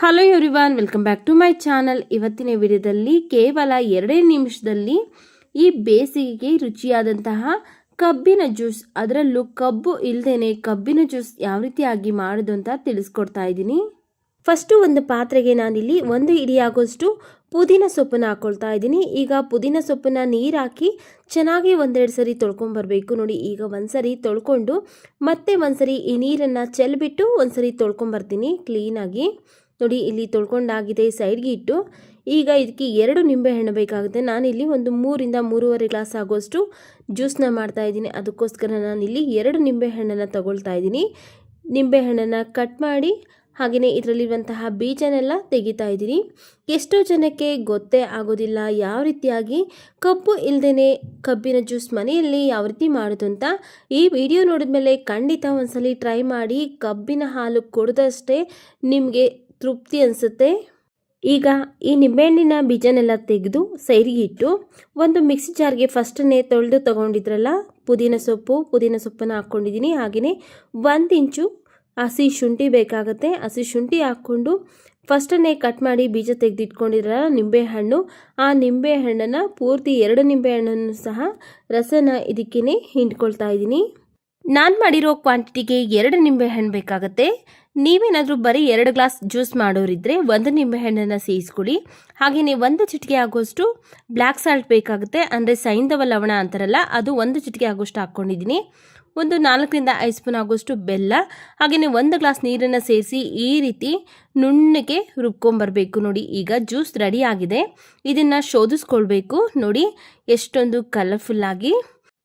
Hello everyone, welcome back to my channel. ಇವತ್ತಿನ ವಿಡಿಯೋದಲ್ಲಿ ಕೇವಲ 2 ನಿಮಿಷದಲ್ಲಿ ಈ ಬೇಸಿಗೆಗೆ ರುಚಿಯಾದಂತಹ ಕಬ್ಬಿನ ಜ್ಯೂಸ್, ಅದರಲ್ಲೂ ಕಬ್ಬು ಇಲ್ಲದೇನೆ ಕಬ್ಬಿನ ಜ್ಯೂಸ್ ಯಾವ ರೀತಿಯಾಗಿ ಮಾಡೋದು ಅಂತ ತಿಳಿಸ್ಕೊಡ್ತಾ ಇದ್ದೀನಿ. ಫಸ್ಟು ಒಂದು ಪಾತ್ರೆಗೆ ನಾನಿಲ್ಲಿ 1 ಹಿಡಿ ಆಗೋಷ್ಟು ಪುದೀನ ಸೊಪ್ಪನ್ನು ಹಾಕ್ಕೊಳ್ತಾ ಇದ್ದೀನಿ. ಈಗ ಪುದೀನ ಸೊಪ್ಪನ್ನು ನೀರು ಹಾಕಿ ಚೆನ್ನಾಗಿ 1-2 ಸರಿ ತೊಳ್ಕೊಂಬರ್ಬೇಕು. ನೋಡಿ, ಈಗ ಒಂದ್ಸರಿ ತೊಳ್ಕೊಂಡು ಮತ್ತೆ ಒಂದ್ಸರಿ ಈ ನೀರನ್ನು ಚೆಲ್ಬಿಟ್ಟು ಒಂದ್ಸರಿ ತೊಳ್ಕೊಂಬರ್ತೀನಿ ಕ್ಲೀನಾಗಿ. ನೋಡಿ, ಇಲ್ಲಿ ತೊಳ್ಕೊಂಡಾಗಿದೆ, ಸೈಡ್ಗೆ ಇಟ್ಟು ಈಗ ಇದಕ್ಕೆ 2 ನಿಂಬೆ ಹಣ್ಣು ಬೇಕಾಗುತ್ತೆ. ನಾನಿಲ್ಲಿ ಒಂದು 3ರಿಂದ 3.5 ಗ್ಲಾಸ್ ಆಗೋಷ್ಟು ಜ್ಯೂಸನ್ನ ಮಾಡ್ತಾ ಇದ್ದೀನಿ. ಅದಕ್ಕೋಸ್ಕರ ನಾನಿಲ್ಲಿ 2 ನಿಂಬೆ ಹಣ್ಣನ್ನು ತಗೊಳ್ತಾ ಇದ್ದೀನಿ. ನಿಂಬೆ ಹಣ್ಣನ್ನು ಕಟ್ ಮಾಡಿ ಹಾಗೆಯೇ ಇದರಲ್ಲಿರುವಂತಹ ಬೀಜನೆಲ್ಲ ತೆಗಿತಾ ಇದ್ದೀನಿ. ಎಷ್ಟೋ ಜನಕ್ಕೆ ಗೊತ್ತೇ ಆಗೋದಿಲ್ಲ ಯಾವ ರೀತಿಯಾಗಿ ಕಬ್ಬು ಇಲ್ಲದೇ ಕಬ್ಬಿನ ಜ್ಯೂಸ್ ಮನೆಯಲ್ಲಿ ಯಾವ ರೀತಿ ಮಾಡೋದು ಅಂತ. ಈ ವಿಡಿಯೋ ನೋಡಿದ ಮೇಲೆ ಖಂಡಿತ ಒಂದ್ಸಲಿ ಟ್ರೈ ಮಾಡಿ. ಕಬ್ಬಿನ ಹಾಲು ಕುಡಿದಷ್ಟೇ ನಿಮಗೆ ತೃಪ್ತಿ ಅನಿಸುತ್ತೆ. ಈಗ ಈ ನಿಂಬೆಹಣ್ಣಿನ ಬೀಜನೆಲ್ಲ ತೆಗೆದು ಸೈಡಿಗೆ ಇಟ್ಟು ಒಂದು ಮಿಕ್ಸಿ ಜಾರ್ಗೆ ಫಸ್ಟನ್ನೇ ತೊಳೆದು ತೊಗೊಂಡಿದ್ರಲ್ಲ ಪುದೀನ ಸೊಪ್ಪನ್ನು ಹಾಕ್ಕೊಂಡಿದ್ದೀನಿ. ಹಾಗೆಯೇ 1 ಇಂಚು ಹಸಿ ಶುಂಠಿ ಬೇಕಾಗುತ್ತೆ. ಹಸಿ ಶುಂಠಿ ಹಾಕ್ಕೊಂಡು ಫಸ್ಟನ್ನೇ ಕಟ್ ಮಾಡಿ ಬೀಜ ತೆಗೆದಿಟ್ಕೊಂಡಿದ್ರಲ್ಲ ನಿಂಬೆಹಣ್ಣು, ಆ ನಿಂಬೆಹಣ್ಣನ್ನು ಪೂರ್ತಿ 2 ನಿಂಬೆಹಣ್ಣನ್ನು ಸಹ ರಸನ ಇದಕ್ಕೇ ಹಿಂಡ್ಕೊಳ್ತಾ ಇದ್ದೀನಿ. ನಾನು ಮಾಡಿರೋ ಕ್ವಾಂಟಿಟಿಗೆ 2 ನಿಂಬೆಹಣ್ಣು ಬೇಕಾಗುತ್ತೆ. ನೀವೇನಾದರೂ ಬರೀ 2 ಗ್ಲಾಸ್ ಜ್ಯೂಸ್ ಮಾಡೋರಿದ್ದರೆ 1 ನಿಂಬೆಹಣ್ಣನ್ನು ಸೇರಿಸ್ಕೊಳ್ಳಿ. ಹಾಗೆಯೇ 1 ಚಿಟಿಕೆ ಆಗೋಷ್ಟು ಬ್ಲ್ಯಾಕ್ ಸಾಲ್ಟ್ ಬೇಕಾಗುತ್ತೆ, ಅಂದರೆ ಸೈಂಧವ ಲವಣ ಅಂತಾರಲ್ಲ ಅದು 1 ಚಿಟಿಕೆ ಆಗೋಷ್ಟು ಹಾಕ್ಕೊಂಡಿದ್ದೀನಿ. ಒಂದು 4ರಿಂದ 5 ಸ್ಪೂನ್ ಆಗೋಷ್ಟು ಬೆಲ್ಲ, ಹಾಗೆಯೇ 1 ಗ್ಲಾಸ್ ನೀರನ್ನು ಸೇರಿಸಿ ಈ ರೀತಿ ನುಣ್ಣಗೆ ರುಬ್ಕೊಂಬರಬೇಕು. ನೋಡಿ, ಈಗ ಜ್ಯೂಸ್ ರೆಡಿ ಆಗಿದೆ. ಇದನ್ನು ಶೋಧಿಸ್ಕೊಳ್ಬೇಕು. ನೋಡಿ ಎಷ್ಟೊಂದು ಕಲರ್ಫುಲ್ಲಾಗಿ,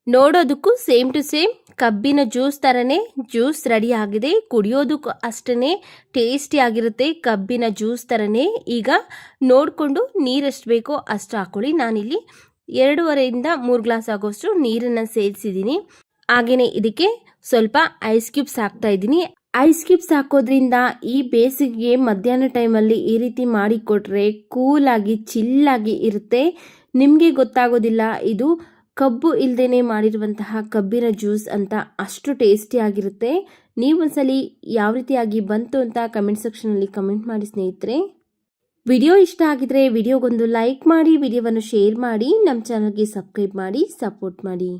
ನೋಡೋದಕ್ಕೂ ಸೇಮ್ ಟು ಸೇಮ್ ಕಬ್ಬಿನ ಜ್ಯೂಸ್ ಥರನೇ ಜ್ಯೂಸ್ ರೆಡಿ ಆಗಿದೆ. ಕುಡಿಯೋದಕ್ಕೂ ಅಷ್ಟೇ ಟೇಸ್ಟಿ ಆಗಿರುತ್ತೆ, ಕಬ್ಬಿನ ಜ್ಯೂಸ್ ಥರನೇ. ಈಗ ನೋಡಿಕೊಂಡು ನೀರೆಷ್ಟು ಬೇಕೋ ಅಷ್ಟು ಹಾಕ್ಕೊಳ್ಳಿ. ನಾನಿಲ್ಲಿ 2.5ರಿಂದ 3 ಗ್ಲಾಸ್ ಆಗೋಷ್ಟು ನೀರನ್ನು ಸೇರಿಸಿದ್ದೀನಿ. ಹಾಗೆಯೇ ಇದಕ್ಕೆ ಸ್ವಲ್ಪ ಐಸ್ ಕ್ಯೂಬ್ಸ್ ಹಾಕ್ತಾ ಇದ್ದೀನಿ. ಐಸ್ ಕ್ಯೂಬ್ಸ್ ಹಾಕೋದ್ರಿಂದ ಈ ಬೇಸಿಗೆಗೆ ಮಧ್ಯಾಹ್ನ ಟೈಮಲ್ಲಿ ಈ ರೀತಿ ಮಾಡಿಕೊಟ್ರೆ ಕೂಲಾಗಿ ಚಿಲ್ಲಾಗಿ ಇರುತ್ತೆ. ನಿಮಗೆ ಗೊತ್ತಾಗೋದಿಲ್ಲ ಇದು ಕಬ್ಬು ಇಲ್ಲದೇ ಮಾಡಿರುವಂತಹ ಕಬ್ಬಿನ ಜ್ಯೂಸ್ ಅಂತ. ಅಷ್ಟು ಟೇಸ್ಟಿಯಾಗಿರುತ್ತೆ. ನೀವು ಒಂದ್ಸಲಿ ಯಾವ ರೀತಿಯಾಗಿ ಬಂತು ಅಂತ ಕಮೆಂಟ್ ಸೆಕ್ಷನಲ್ಲಿ ಕಮೆಂಟ್ ಮಾಡಿ ಸ್ನೇಹಿತರೆ. ವಿಡಿಯೋ ಇಷ್ಟ ಆಗಿದ್ರೆ ವಿಡಿಯೋಗೊಂದು ಲೈಕ್ ಮಾಡಿ, ವಿಡಿಯೋವನ್ನು ಶೇರ್ ಮಾಡಿ, ನಮ್ಮ ಚಾನಲ್ಗೆ ಸಬ್ಸ್ಕ್ರೈಬ್ ಮಾಡಿ ಸಪೋರ್ಟ್ ಮಾಡಿ.